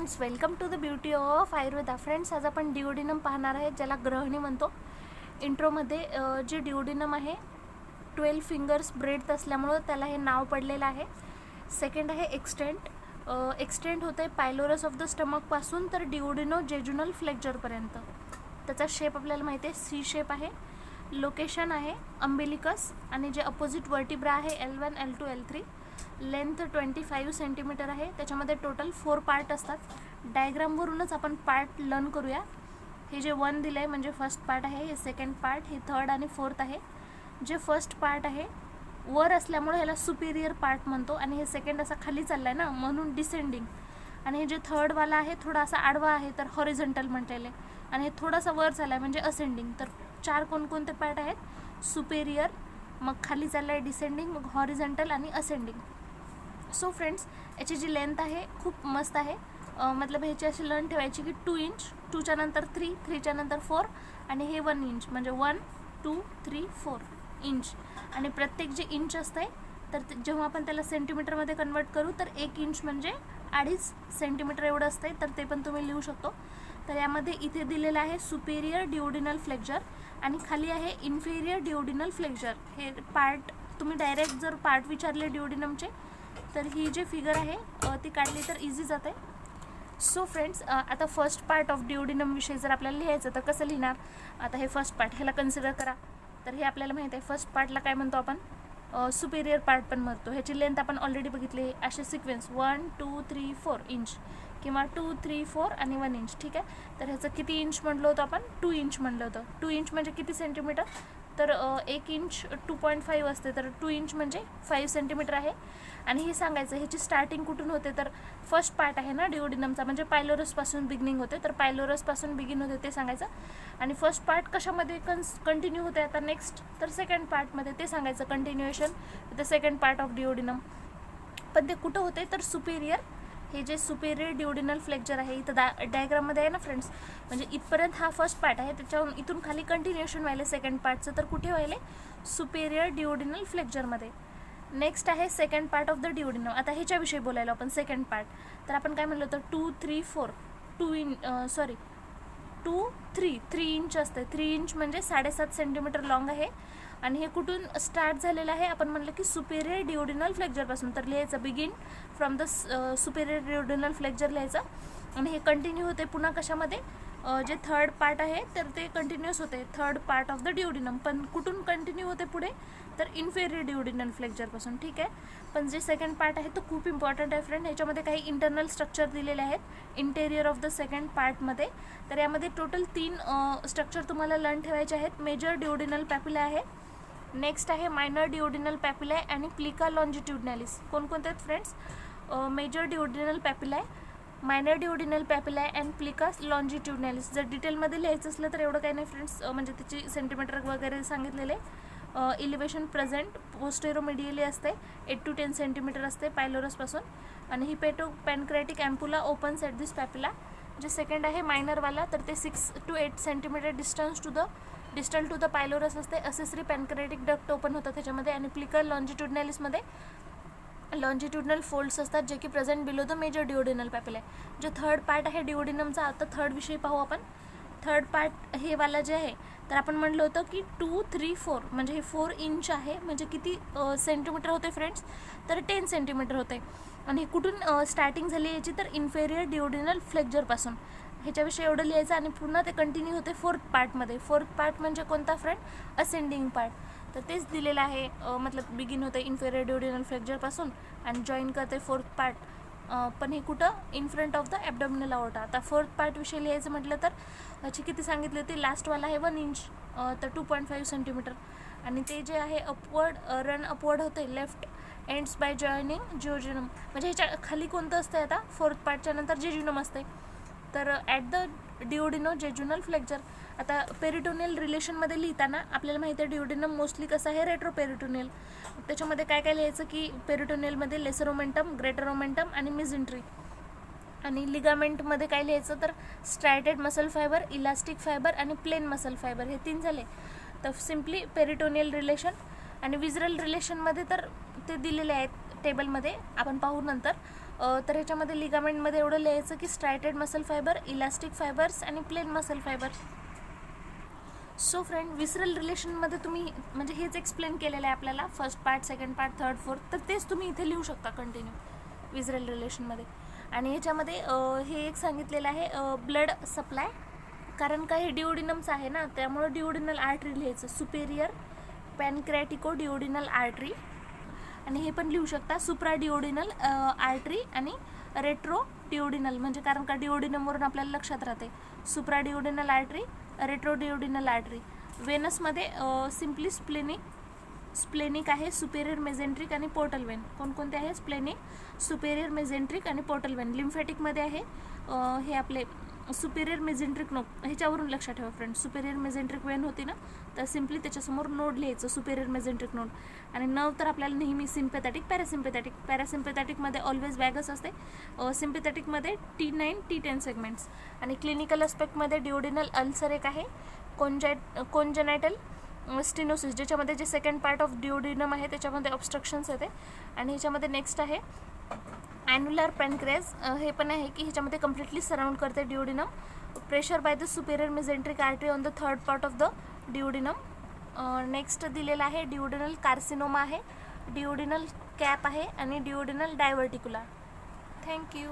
Friends, welcome to the beauty of Ayurveda. Friends, आज आपण duodenum पाहणार आहे, ज्याला ग्रहणी म्हणतो. इंट्रोमध्ये जे डिओडिनम आहे 12 फिंगर्स ब्रेड असल्यामुळं त्याला हे नाव पडलेलं आहे. सेकंड आहे एक्सटेंट. एक्सटेंट होतं आहे पायलोरस ऑफ द स्टमकपासून तर डिओडिनो जेजुनल फ्लेक्चरपर्यंत. त्याचा शेप आपल्याला माहिती आहे, सी शेप आहे. लोकेशन आहे अंबिलिकस आणि जे अपोजिट वर्टिब्रा आहे L1, L2, L3. Length 25 centimetre आहे. त्याच्यामध्ये टोटल 4 पार्ट असतात. डायग्रामवरूनच आपण पार्ट लर्न करूया. हे जे 1 दिलं आहे म्हणजे फर्स्ट पार्ट आहे, हे सेकंड पार्ट, हे थर्ड आणि फोर्थ आहे. जे फर्स्ट पार्ट आहे वर असल्यामुळे ह्याला सुपिरियर पार्ट म्हणतो आणि हे सेकंड असा खाली चालला आहे ना, म्हणून डिसेंडिंग. आणि हे जे थर्डवाला आहे थोडा असा आडवा आहे तर हॉरिझॉन्टल म्हटलेले, आणि हे थोडासा वर चालला आहे म्हणजे असेंडिंग. तर 4 कोणकोणते पार्ट आहेत? सुपेरियर, मग खाली चालला आहे डिसेंडिंग, मग हॉरिझॉन्टल आणि असेंडिंग. सो फ्रेंड्स, याची जी लेंथ आहे खूप मस्त आहे. मतलब ह्याची अशी लर्न ठेवायची की 2 इंच, 2च्या नंतर 3, 3च्या नंतर 4 आणि हे 1 इंच म्हणजे 1, 2, 3, 4 इंच. आणि प्रत्येक जे इंच असते तर जेव्हा आपण त्याला सेंटीमीटरमध्ये कन्वर्ट करू तर 1 इंच म्हणजे 2.5 सेंटीमीटर एवढं असते. तर ते पण तुम्ही लिहू शकतो. तर यामध्ये इथे दिलेलं आहे सुपेरियर डिओडिनल फ्लेक्चर आणि खाली आहे इन्फेरियर डिओडिनल फ्लेक्चर. हे पार्ट तुम्ही डायरेक्ट जर पार्ट विचारले डिओडिनमचे तर ही जी फिगर आहे ती काढली तर इझी जाते. सो फ्रेंड्स, आता फर्स्ट पार्ट ऑफ डिओडिनम विषयी जर आपल्याला लिहायचं तर कसं लिहिणार? आता हे फर्स्ट पार्ट, ह्याला कन्सिडर करा. तर हे आपल्याला माहीत आहे फर्स्ट पार्टला काय म्हणतो आपण? सुपेरियर पार्ट पण म्हणतो. ह्याची लेंथ आपण ऑलरेडी बघितली. असे सिक्वेन्स 1, 2, 3, 4 इंच किंवा 2, 3, 4 आणि 1 इंच. ठीक आहे. तर ह्याचं किती इंच म्हणलं होतं आपण? 2 इंच म्हणलं होतं. 2 इंच म्हणजे किती सेंटीमीटर? तर 1 इंच 2.5 असते, तर 2 इंच म्हणजे 5 सेंटीमीटर आहे. आणि हे सांगायचं ह्याची स्टार्टिंग कुठून होते? तर फर्स्ट पार्ट आहे ना डिओडिनमचा, म्हणजे पायलोरसपासून बिगिनिंग होते. तर पायलोरसपासून बिगिन होते ते सांगायचं. आणि फर्स्ट पार्ट कशामध्ये कंटिन्यू होते आता नेक्स्ट? तर सेकंड पार्टमध्ये ते सांगायचं, continuation the second part of duodenum. पण ते कुठं होते? तर सुपेरियर. हे जे सुपेरियर डिओडिनल फ्लेक्चर आहे इथं डायग्राममध्ये आहे ना फ्रेंड्स, म्हणजे इथपर्यंत हा फर्स्ट पार्ट आहे, त्याच्यावरून इथून खाली कंटिन्युएशन व्हायला सेकंड पार्टचं. तर कुठे व्हायले? सुपेरियर डिओडिनल फ्लेक्चरमध्ये. नेक्स्ट आहे second part of the duodenum. आता ह्याच्याविषयी बोलायला आपण सेकंड पार्ट. तर आपण काय म्हणलो होतं? 2, 3, 4 3 इंच असते. 3 इंच म्हणजे 7.5 सेंटीमीटर लॉंग आहे. आणि हे कुठून स्टार्ट झालेलं आहे? आपण म्हणलं की सुपेरियर डिओडिनल फ्लेक्चरपासून. तर लिहायचं begin from the superior duodenal flexure लिहायचं. आणि हे कंटिन्यू होते पुन्हा कशामध्ये? जे थर्ड पार्ट आहे तर ते कंटिन्यूअस होते, third part of the duodenum. पण कुठून कंटिन्यू होते पुढे? तर इन्फेरियर डिओडिनल फ्लेक्चरपासून. ठीक आहे. पण जे सेकंड पार्ट आहे तो खूप इम्पॉर्टंट आहे फ्रेंड. याच्यामध्ये काही इंटरनल स्ट्रक्चर दिलेले आहेत इंटेरियर ऑफ द सेकंड पार्टमध्ये. तर यामध्ये टोटल 3 स्ट्रक्चर तुम्हाला लर्न ठेवायचे आहेत. मेजर डिओडिनल पॅप्युला आहे, नेक्स्ट आहे मायनर डिओडिनल पॅप्युला आणि प्लिका लॉन्जिट्युडनॅलिस. कोणकोणते आहेत friends? Major duodenal papilla, minor duodenal papilla and plica longitudinalis. जर डिटेलमध्ये लिहायचं असलं तर एवढं काही नाही फ्रेंड्स, म्हणजे त्याची सेंटीमीटर वगैरे सांगितलेले. इलिव्हेशन प्रेझेंट पोस्टेरोमिडियली असते, 8 to 10 सेंटीमीटर असते पायलोरसपासून. आणि hepato pancreatic ampulla opens at this papilla. जे सेकंड आहे मायनरवाला तर ते 6 to 8 centimetre distal to the pylorus असते. असेसरी पॅनक्रेटिक डक्ट ओपन होतं त्याच्यामध्ये. आणि प्लिका लॉन्जिट्युडनॅलिसमध्ये लॉन्जिट्युडनल फोल्ड्स असतात जे की present below the major duodenal papilla. जो थर्ड पार्ट आहे डिओडिनमचा, आता थर्ड विषयी पाहू आपण. थर्ड पार्ट हे वाला जे आहे तर आपण म्हणलं होतं की 2, 3, 4 म्हणजे हे 4 इंच आहे, म्हणजे किती सेंटीमीटर होते फ्रेंड्स? तर 10 सेंटीमीटर होते. आणि कुठून स्टार्टिंग झाली याची? तर इन्फेरियर डिओडिनल फ्लेक्चरपासून. ह्याच्याविषयी एवढं लिहायचं. आणि पुन्हा ते कंटिन्यू होते फोर्थ पार्टमध्ये. फोर्थ पार्ट म्हणजे कोणता फ्रेंड? Ascending part. तर तेच दिलेलं आहे, मतलब बिगिन होते इन्फेरियर डिओडिनल फ्लेक्चरपासून आणि जॉईन करते फोर्थ पार्ट. पण हे कुठं? In front of the abdominal aorta. आता फोर्थ पार्ट विषयी लिहायचं म्हटलं तर ह्याची किती सांगितली होती? लास्टवाला आहे 1 इंच, तर 2.5 सेंटीमीटर. आणि ते जे आहे अपवर्ड रन अपवर्ड होते लेफ्ट एंड्स बाय जॉईनिंग जिओजिनम. म्हणजे ह्याच्या खाली कोणतं असते? आता फोर्थ पार्टच्या नंतर जेजुनम असते. तर ॲट द डिओडिनो जेजुनल फ्लेक्चर. आता पेरिटोनियल रिलेशनमध्ये लिहिताना आपल्याला माहिती आहे डिओडिनम मोस्टली कसं आहे? रेट्रोपेरिटोनियल. त्याच्यामध्ये काय काय लिहायचं की पेरिटोनियलमध्ये लेसर ओमेंटम, ग्रेटर ओमेंटम आणि मिझेंट्री. आणि लिगामेंटमध्ये काय लिहायचं? तर स्ट्रायटेड मसल फायबर, इलास्टिक फायबर आणि प्लेन मसल फायबर. हे 3 झाले. तर सिम्पली पेरिटोनियल रिलेशन. आणि विजरल रिलेशनमध्ये तर ते दिलेले आहेत टेबलमध्ये, आपण पाहू नंतर. तर ह्याच्यामध्ये लिगामेंटमध्ये एवढं लिहायचं की striated muscle fibre, elastic fibres आणि plain muscle fibre. So friend, visceral रिलेशनमध्ये तुम्ही म्हणजे हेच एक्सप्लेन केलेलं आहे आपल्याला, first part, second part, third, fourth, तर तेच तुम्ही इथे लिहू शकता कंटिन्यू विसरल रिलेशनमध्ये. आणि ह्याच्यामध्ये हे एक सांगितलेलं आहे ब्लड सप्लाय, कारण का हे डिओडिनम्स आहे ना, त्यामुळं डिओडिनल आर्टरी लिहायचं, सुपेरियर पॅनक्रॅटिको डिओडिनल आर्टरी. आणि हे पण लिहू शकता सुप्रा डिओडिनल आर्टरी आणि रेट्रो डिओडिनल, म्हणजे कारण का डिओडिनमवरून आपल्याला लक्षात राहते supra duodenal artery, retro duodenal artery. वेनसमध्ये सिम्पली स्प्लेनिक आहे, सुपेरियर मेझेंट्रिक आणि पोर्टल वेन. कोणकोणते आहे? स्प्लेनिक, सुपेरियर मेझेंट्रिक आणि पोर्टल वेन. लिम्फॅटिकमध्ये आहे हे आपले सुपेरियर मेझेंट्रिक नोड, ह्याच्यावरून लक्षात ठेवा फ्रेंड्स. सुपेरियर मेझेंट्रिक वेन होती ना, तर सिम्पली त्याच्यासमोर नोड लिहायचं, सुपेरियर मेझेंट्रिक नोड. आणि नर्व तर आपल्याला नेहमी सिम्पॅथॅटिक, पॅरासिम्पॅथॅटिक. पॅरासिम्पॅथॅटिकमध्ये ऑलवेज वॅगस असते, सिम्पॅथॅटिकमध्ये T9 T10 सेगमेंट्स. आणि क्लिनिकल अस्पेक्टमध्ये डिओडिनल अल्सर एक आहे, कोंजेनायटल स्टिनोसिस, ज्याच्यामध्ये जे सेकंड पार्ट ऑफ डिओडिनम आहे त्याच्यामध्ये ऑब्स्ट्रक्शन्स येते. आणि ह्याच्यामध्ये नेक्स्ट आहे ॲन्युलर पॅनक्रेज, हे पण आहे की ह्याच्यामध्ये कम्प्लिटली सराउंड करते duodenum. Pressure by the superior mesenteric artery on the third part of the duodenum. Next दिलेला आहे डिओडिनल कार्सिनोमा आहे, डिओडिनल कॅप आहे आणि डिओडिनल डायव्हर्टिक्युला. थँक्यू.